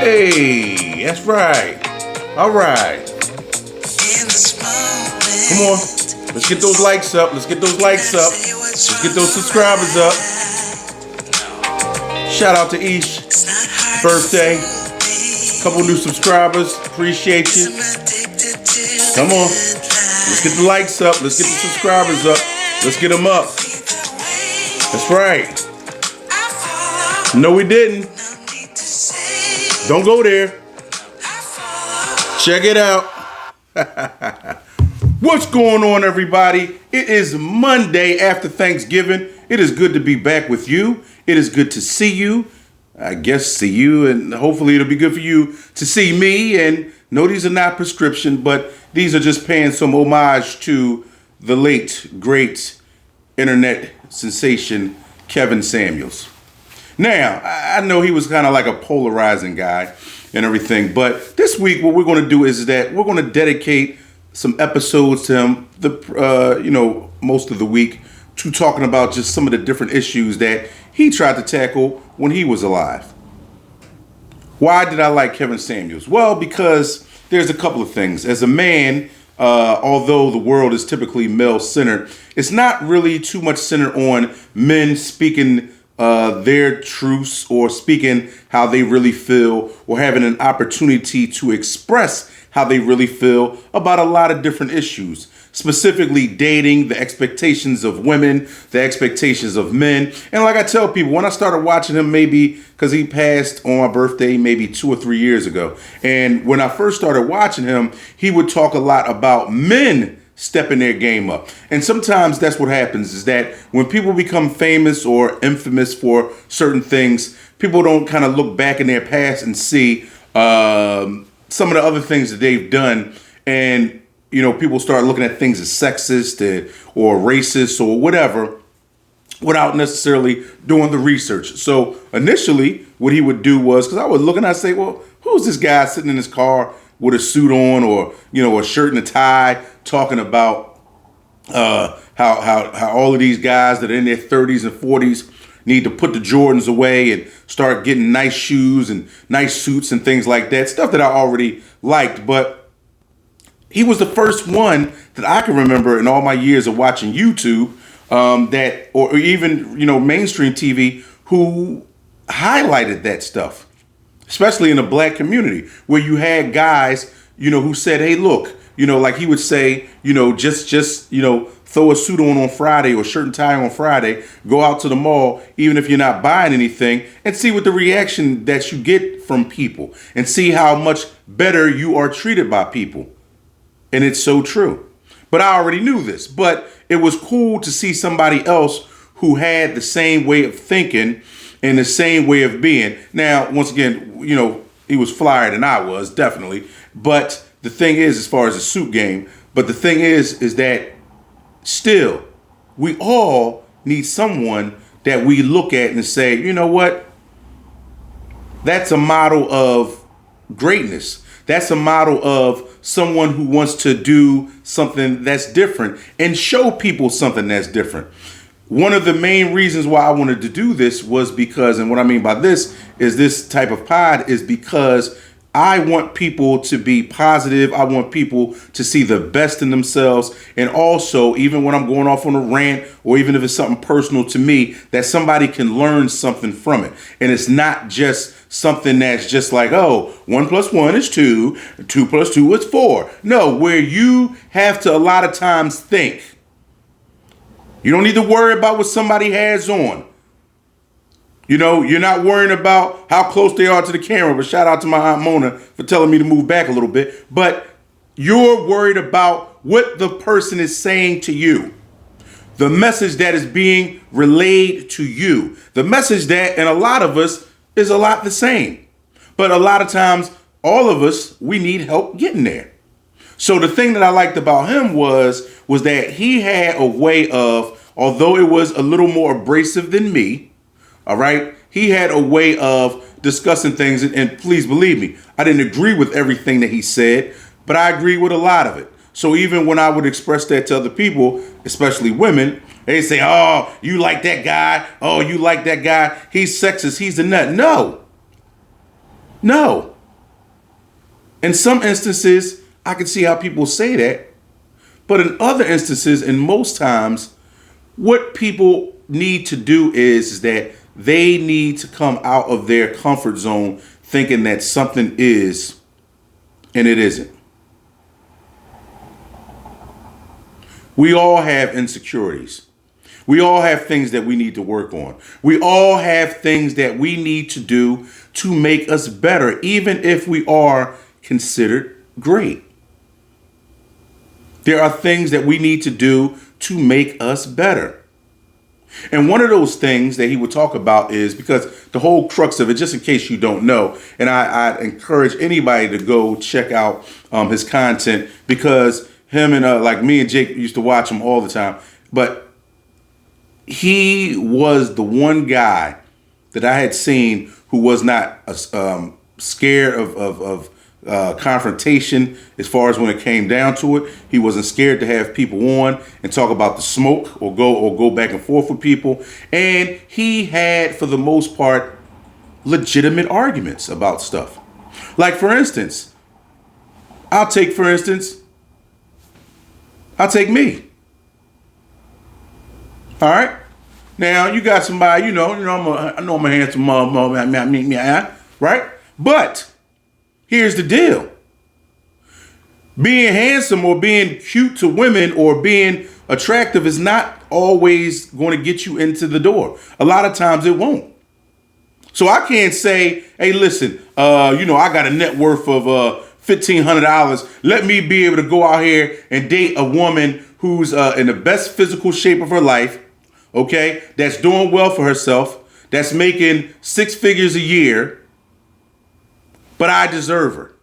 Hey, that's right. All right. Come on. Let's get those likes up. Let's get those likes up. Let's get those subscribers up. Shout out to Ish. Birthday. Couple new subscribers. Appreciate you. Come on. Let's get the likes up. Let's get the subscribers up. Let's get them up. That's right. No, we didn't. Don't go there. Check it out. What's going on, everybody? It is Monday after Thanksgiving. It is good to be back with you. It is good to see you. I guess see you, and hopefully it'll be good for you to see me. And no, these are not prescription, but these are just paying some homage to the late, great internet sensation, Kevin Samuels. Now, I know he was kind of like a polarizing guy and everything, but this week what we're going to do is that we're going to dedicate some episodes to him, most of the week, to talking about just some of the different issues that he tried to tackle when he was alive. Why did I like Kevin Samuels? Well, because there's a couple of things. As a man, although the world is typically male-centered, it's not really too much centered on men speaking their truths or speaking how they really feel or having an opportunity to express how they really feel about a lot of different issues, specifically dating, the expectations of women, the expectations of men. And like I tell people, when I started watching him, maybe because he passed on my birthday maybe 2 or 3 years ago. And when I first started watching him, he would talk a lot about men stepping their game up. And sometimes that's what happens, is that when people become famous or infamous for certain things, people don't kind of look back in their past and see some of the other things that they've done. And, people start looking at things as sexist or racist or whatever without necessarily doing the research. So initially what he would do was, because I would look and I'd say, well, who's this guy sitting in his car with a suit on or, a shirt and a tie talking about how all of these guys that are in their 30s and 40s need to put the Jordans away and start getting nice shoes and nice suits and things like that. Stuff that I already liked, but he was the first one that I can remember in all my years of watching YouTube or even, mainstream TV who highlighted that stuff, especially in the black community, where you had guys, who said, hey, look, like he would say, just throw a suit on Friday or shirt and tie on Friday, go out to the mall, even if you're not buying anything, and see what the reaction that you get from people and see how much better you are treated by people. And it's so true. But I already knew this, but it was cool to see somebody else who had the same way of thinking and the same way of being. Now, once again, he was flyer than I was, definitely. But the thing is, as far as the suit game, but the thing is that still, we all need someone that we look at and say, you know what? That's a model of greatness. That's a model of someone who wants to do something that's different and show people something that's different. One of the main reasons why I wanted to do this was because, and what I mean by this is this type of pod is because I want people to be positive. I want people to see the best in themselves. And also, even when I'm going off on a rant or even if it's something personal to me, that somebody can learn something from it. And it's not just something that's just like, oh, 1 + 1 is 2, 2 + 2 is 4. No, where you have to a lot of times think. You don't need to worry about what somebody has on. You're not worrying about how close they are to the camera, but shout out to my Aunt Mona for telling me to move back a little bit. But you're worried about what the person is saying to you. The message that is being relayed to you. The message that, and a lot of us, is a lot the same. But a lot of times, all of us, we need help getting there. So the thing that I liked about him was that he had a way of, although it was a little more abrasive than me, all right, he had a way of discussing things. And please believe me, I didn't agree with everything that he said, but I agree with a lot of it. So even when I would express that to other people, especially women, they say, oh, you like that guy? Oh, you like that guy? He's sexist. He's a nut. No. No. In some instances, I can see how people say that. But in other instances, and most times, what people need to do is that they need to come out of their comfort zone thinking that something is and it isn't. We all have insecurities. We all have things that we need to work on. We all have things that we need to do to make us better, even if we are considered great. There are things that we need to do to make us better. And one of those things that he would talk about is, because the whole crux of it, just in case you don't know, and I encourage anybody to go check out his content, because him and like me and Jake used to watch him all the time. But he was the one guy that I had seen who was not scared of confrontation as far as when it came down to it. He wasn't scared to have people on and talk about the smoke or go back and forth with people. And he had, for the most part, legitimate arguments about stuff. Like, for instance, I'll take me. All right. Now you got somebody, I know I'm a handsome right? But here's the deal. Being handsome or being cute to women or being attractive is not always going to get you into the door. A lot of times it won't. So I can't say, hey, listen, I got a net worth of $1,500. Let me be able to go out here and date a woman who's in the best physical shape of her life, okay, that's doing well for herself, that's making 6 figures a year, but I deserve her.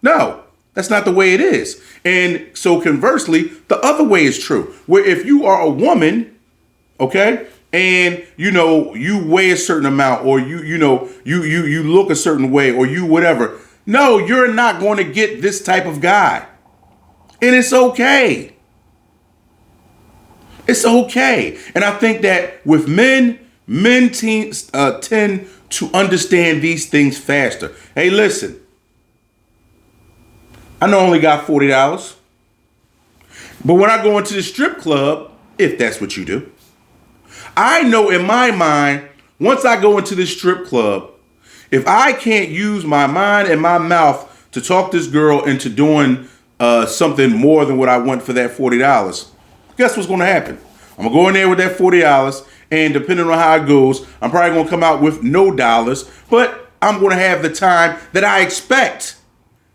No, that's not the way it is. And so conversely, the other way is true, where if you are a woman, okay, and you weigh a certain amount, or you look a certain way, or you whatever, no, you're not going to get this type of guy. And it's okay. It's okay. And I think that with men tend to understand these things faster. Hey, listen, I know I only got $40, but when I go into the strip club, if that's what you do, I know in my mind, once I go into this strip club, if I can't use my mind and my mouth to talk this girl into doing something more than what I want for that $40, guess what's going to happen? I'm going to go in there with that $40, and depending on how it goes, I'm probably going to come out with no dollars, but I'm going to have the time that I expect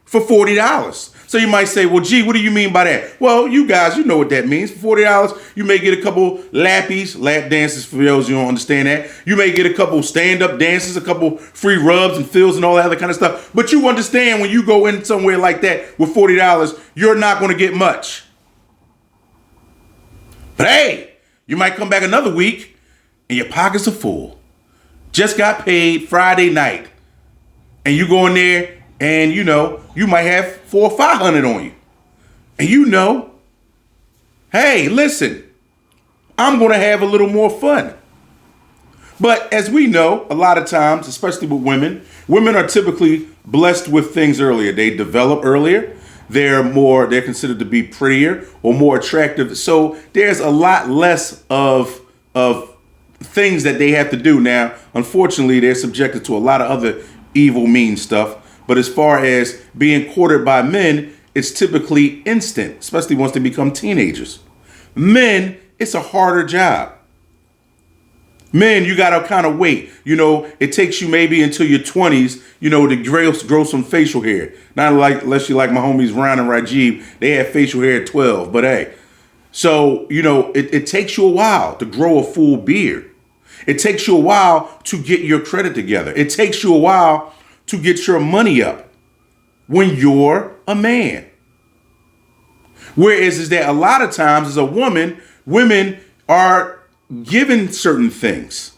for $40. So you might say, well, gee, what do you mean by that? Well, you guys, you know what that means. For $40, you may get a couple lap dances for those you don't understand that. You may get a couple stand-up dances, a couple free rubs and fills and all that other kind of stuff. But you understand when you go in somewhere like that with $40, you're not going to get much. But hey, you might come back another week and your pockets are full. Just got paid Friday night. And you go in there and you might have $400 or $500 on you. And hey, listen, I'm going to have a little more fun. But as we know, a lot of times, especially with women are typically blessed with things earlier. They develop earlier. They're considered to be prettier or more attractive. So there's a lot less of things that they have to do. Now, unfortunately, they're subjected to a lot of other evil, mean stuff. But as far as being courted by men, it's typically instant, especially once they become teenagers. Men, it's a harder job. Men, you got to kind of wait. It takes you maybe until your 20s, to grow some facial hair. Not like, unless you like my homies Ron and Rajiv, they have facial hair at 12. But hey, so, it takes you a while to grow a full beard. It takes you a while to get your credit together. It takes you a while to get your money up when you're a man. Whereas is that a lot of times as a woman, women are given certain things.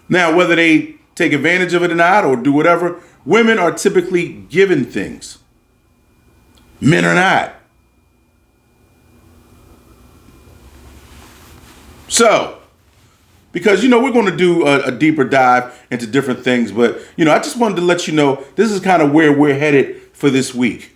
Now, whether they take advantage of it or not or do whatever, women are typically given things. Men are not. So, because, we're going to do a deeper dive into different things. But, I just wanted to let you know this is kind of where we're headed for this week.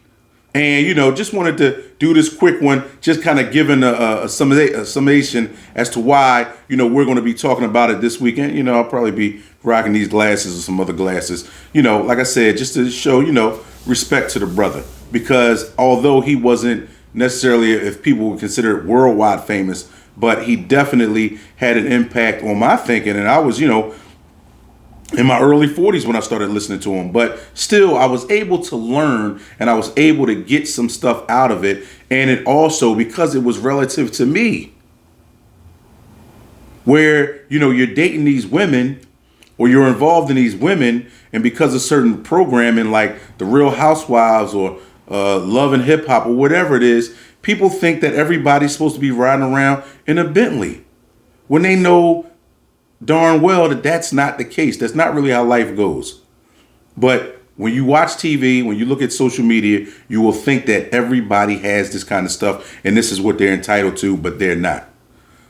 And, just wanted to do this quick one, just kind of giving a summation as to why, we're going to be talking about it this weekend. I'll probably be rocking these glasses or some other glasses, like I said, just to show, respect to the brother. Because although he wasn't necessarily, if people would consider it, worldwide famous, but he definitely had an impact on my thinking. And I was, in my early 40s when I started listening to him. But still, I was able to learn and I was able to get some stuff out of it. And it also, because it was relative to me, where, you're dating these women or you're involved in these women, and because of certain programming like The Real Housewives or Love and Hip Hop or whatever it is, people think that everybody's supposed to be riding around in a Bentley when they know darn well that that's not the case. That's not really how life goes. But when you watch TV, when you look at social media, you will think that everybody has this kind of stuff and this is what they're entitled to, but they're not.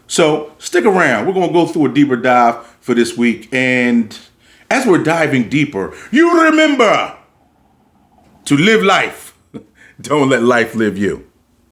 So stick around. We're going to go through a deeper dive for this week. And as we're diving deeper, you remember to live life. Don't let life live you.